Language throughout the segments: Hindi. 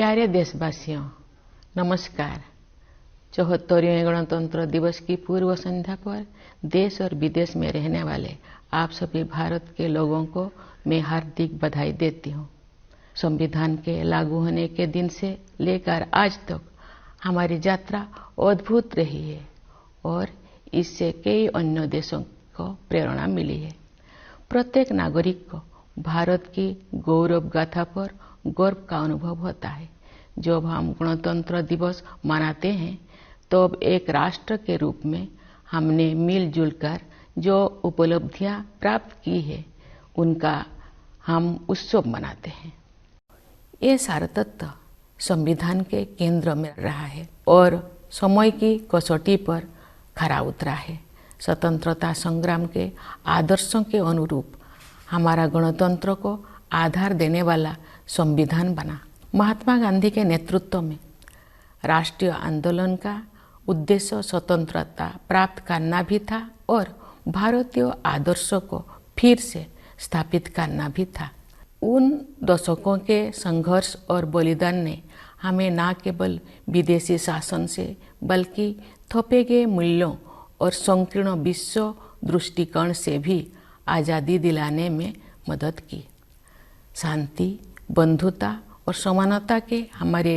प्यारे देशवासियों, नमस्कार। 74वें गणतंत्र दिवस की पूर्व संध्या पर देश और विदेश में रहने वाले आप सभी भारत के लोगों को मैं हार्दिक बधाई देती हूँ। संविधान के लागू होने के दिन से लेकर आज तक हमारी यात्रा अद्भुत रही है और इससे कई अन्य देशों को प्रेरणा मिली है। प्रत्येक नागरिक को भारत की गौरव गाथा पर गर्व का अनुभव होता है। जब हम गणतंत्र दिवस मनाते हैं तब एक राष्ट्र के रूप में हमने मिलजुल कर जो उपलब्धियां प्राप्त की है उनका हम उत्सव मनाते हैं। ये सारा तत्व संविधान के केंद्र में रहा है और समय की कसौटी पर खरा उतरा है। स्वतंत्रता संग्राम के आदर्शों के अनुरूप हमारा गणतंत्र को आधार देने वाला संविधान बना। महात्मा गांधी के नेतृत्व में राष्ट्रीय आंदोलन का उद्देश्य स्वतंत्रता प्राप्त करना भी था और भारतीय आदर्शों को फिर से स्थापित करना भी था। उन दशकों के संघर्ष और बलिदान ने हमें न केवल विदेशी शासन से बल्कि थोपे गए मूल्यों और संकीर्ण विश्व दृष्टिकोण से भी आज़ादी दिलाने में मदद की। शांति, बंधुता और समानता के हमारे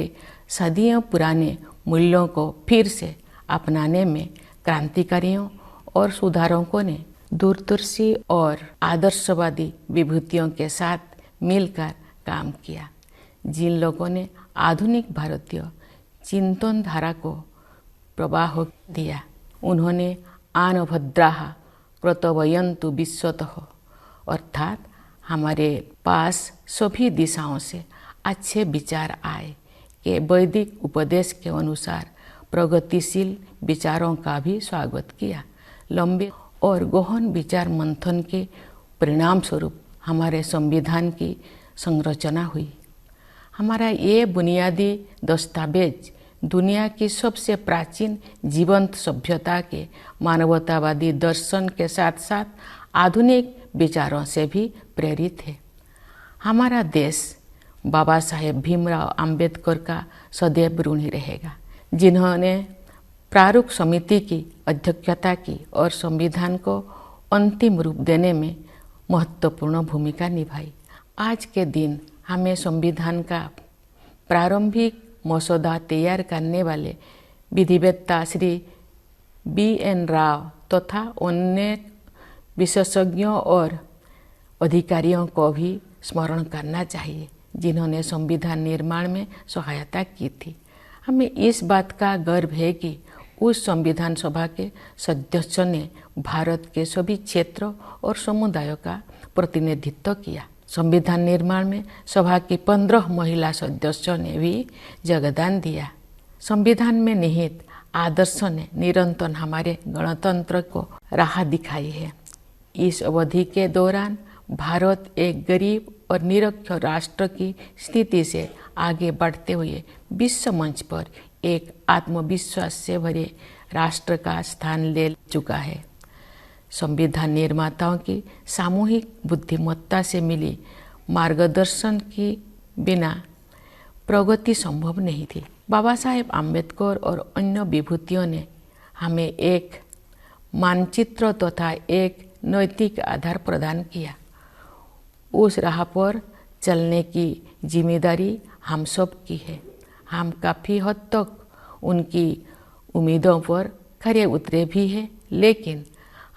सदियों पुराने मूल्यों को फिर से अपनाने में क्रांतिकारियों और सुधारकों ने दूरदर्शी और आदर्शवादी विभूतियों के साथ मिलकर काम किया। जिन लोगों ने आधुनिक भारतीय चिंतन धारा को प्रवाह दिया, उन्होंने आन भद्राः कर्तव्यन्तु विश्वतः, अर्थात हमारे पास सभी दिशाओं से अच्छे विचार आए कि वैदिक उपदेश के अनुसार प्रगतिशील विचारों का भी स्वागत किया। लंबे और गहन विचार मंथन के परिणाम स्वरूप हमारे संविधान की संरचना हुई। हमारा ये बुनियादी दस्तावेज दुनिया की सबसे प्राचीन जीवंत सभ्यता के मानवतावादी दर्शन के साथ साथ आधुनिक विचारों से भी प्रेरित है। हमारा देश बाबा साहेब भीमराव अंबेडकर का सदैव ऋणी रहेगा, जिन्होंने प्रारूप समिति की अध्यक्षता की और संविधान को अंतिम रूप देने में महत्वपूर्ण भूमिका निभाई। आज के दिन हमें संविधान का प्रारंभिक मसौदा तैयार करने वाले विधिवेत्ता श्री B.N. राव तथा अन्य विशेषज्ञों और अधिकारियों को भी स्मरण करना चाहिए, जिन्होंने संविधान निर्माण में सहायता की थी। हमें इस बात का गर्व है कि उस संविधान सभा के सदस्यों ने भारत के सभी क्षेत्रों और समुदायों का प्रतिनिधित्व किया। संविधान निर्माण में सभा की 15 महिला सदस्यों ने भी योगदान दिया। संविधान में निहित आदर्शों ने निरंतर हमारे गणतंत्र को राह दिखाई है। इस अवधि के दौरान भारत एक गरीब और निरक्षर राष्ट्र की स्थिति से आगे बढ़ते हुए विश्व मंच पर एक आत्मविश्वास से भरे राष्ट्र का स्थान ले चुका है। संविधान निर्माताओं की सामूहिक बुद्धिमत्ता से मिली मार्गदर्शन के बिना प्रगति संभव नहीं थी। बाबा साहेब आम्बेडकर और अन्य विभूतियों ने हमें एक मानचित्र तथा एक नैतिक आधार प्रदान किया। उस राह पर चलने की जिम्मेदारी हम सब की है। हम काफ़ी हद तक उनकी उम्मीदों पर खरे उतरे भी हैं, लेकिन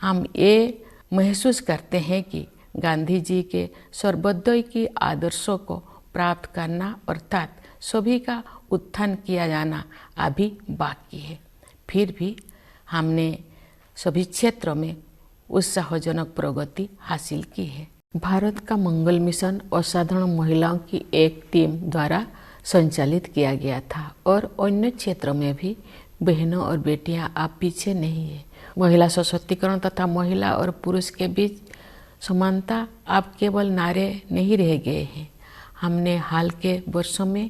हम ये महसूस करते हैं कि गांधी जी के सर्वोदय की आदर्शों को प्राप्त करना अर्थात सभी का उत्थान किया जाना अभी बाकी है। फिर भी हमने सभी क्षेत्रों में उत्साहजनक प्रगति हासिल की है। भारत का मंगल मिशन असाधारण महिलाओं की एक टीम द्वारा संचालित किया गया था और अन्य क्षेत्रों में भी बहनों और बेटियां आप पीछे नहीं है। महिला सशक्तिकरण तथा महिला और पुरुष के बीच समानता अब केवल नारे नहीं रह गए हैं। हमने हाल के वर्षों में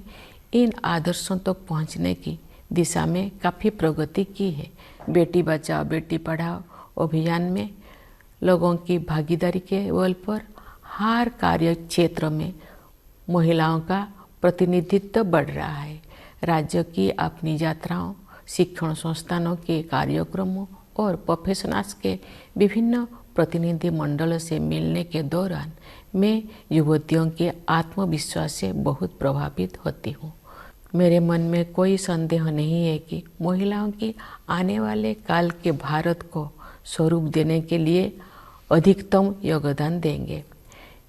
इन आदर्शों तक पहुंचने की दिशा में काफ़ी प्रगति की है। बेटी बचाओ बेटी पढ़ाओ अभियान में लोगों की भागीदारी के बल पर हर कार्य क्षेत्र में महिलाओं का प्रतिनिधित्व बढ़ रहा है। राज्य की अपनी यात्राओं, शिक्षण संस्थानों के कार्यक्रमों और प्रोफेशनल्स के विभिन्न प्रतिनिधि मंडलों से मिलने के दौरान मैं युवतियों के आत्मविश्वास से बहुत प्रभावित होती हूँ। मेरे मन में कोई संदेह नहीं है कि महिलाओं की आने वाले काल के भारत को स्वरूप देने के लिए अधिकतम योगदान देंगे।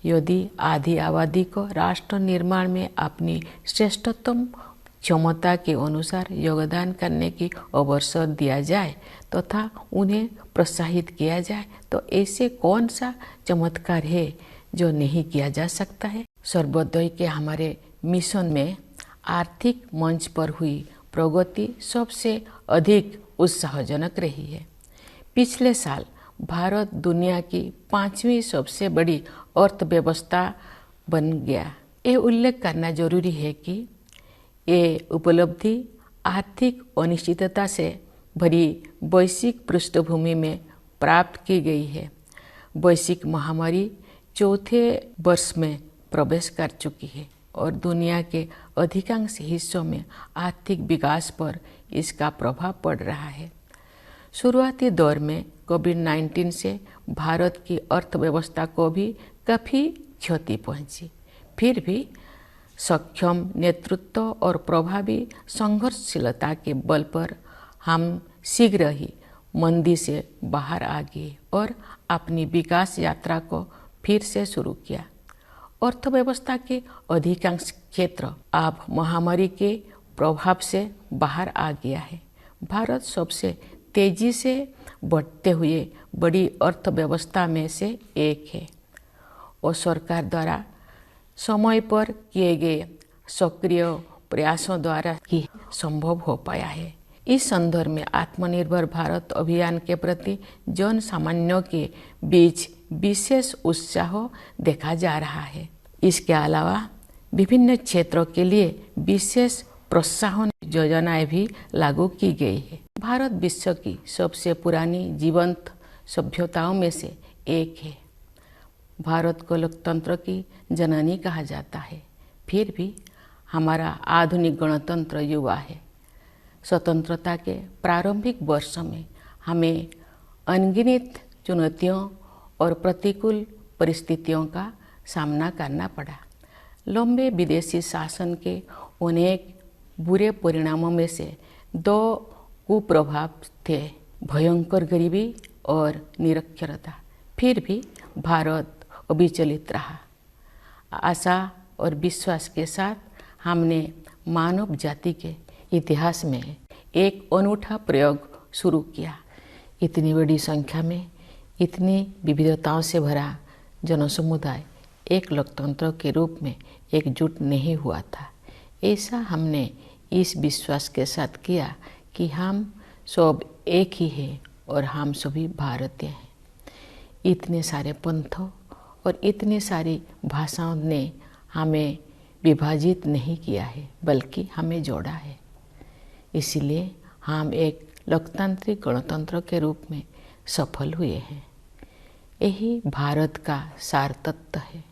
यदि आधी आबादी को राष्ट्र निर्माण में अपनी श्रेष्ठतम क्षमता के अनुसार योगदान करने की अवसर दिया जाए तथा उन्हें प्रोत्साहित किया जाए तो ऐसे कौन सा चमत्कार है जो नहीं किया जा सकता है। सर्वोदय के हमारे मिशन में आर्थिक मंच पर हुई प्रगति सबसे अधिक उत्साहजनक रही है। पिछले साल भारत दुनिया की 5वीं सबसे बड़ी अर्थव्यवस्था बन गया। ये उल्लेख करना जरूरी है कि ये उपलब्धि आर्थिक अनिश्चितता से भरी वैश्विक पृष्ठभूमि में प्राप्त की गई है। वैश्विक महामारी चौथे वर्ष में प्रवेश कर चुकी है और दुनिया के अधिकांश हिस्सों में आर्थिक विकास पर इसका प्रभाव पड़ रहा है। शुरुआती दौर में कोविड-19 से भारत की अर्थव्यवस्था को भी काफ़ी क्षति पहुंची। फिर भी सक्षम नेतृत्व और प्रभावी संघर्षशीलता के बल पर हम शीघ्र ही मंदी से बाहर आ गए और अपनी विकास यात्रा को फिर से शुरू किया। अर्थव्यवस्था के अधिकांश क्षेत्र अब महामारी के प्रभाव से बाहर आ गया है। भारत सबसे तेजी से बढ़ते हुए बड़ी अर्थव्यवस्था में से एक है और सरकार द्वारा समय पर किए गए सक्रिय प्रयासों द्वारा ही संभव हो पाया है। इस संदर्भ में आत्मनिर्भर भारत अभियान के प्रति जन सामान्यों के बीच विशेष उत्साह देखा जा रहा है। इसके अलावा विभिन्न क्षेत्रों के लिए विशेष प्रोत्साहन योजनाएं भी लागू की गई है। भारत विश्व की सबसे पुरानी जीवंत सभ्यताओं में से एक है। भारत को लोकतंत्र की जननी कहा जाता है। फिर भी हमारा आधुनिक गणतंत्र युवा है। स्वतंत्रता के प्रारंभिक वर्षों में हमें अनगिनत चुनौतियों और प्रतिकूल परिस्थितियों का सामना करना पड़ा। लंबे विदेशी शासन के अनेक बुरे परिणामों में से 2 कुप्रभाव थे, भयंकर गरीबी और निरक्षरता। फिर भी भारत अविचलित रहा। आशा और विश्वास के साथ हमने मानव जाति के इतिहास में एक अनूठा प्रयोग शुरू किया। इतनी बड़ी संख्या में इतनी विविधताओं से भरा जनसमुदाय एक लोकतंत्र के रूप में एकजुट नहीं हुआ था। ऐसा हमने इस विश्वास के साथ किया कि हम सब एक ही हैं और हम सभी भारतीय हैं। इतने सारे पंथों और इतनी सारी भाषाओं ने हमें विभाजित नहीं किया है बल्कि हमें जोड़ा है। इसीलिए हम एक लोकतांत्रिक गणतंत्र के रूप में सफल हुए हैं। यही भारत का सार तत्व है।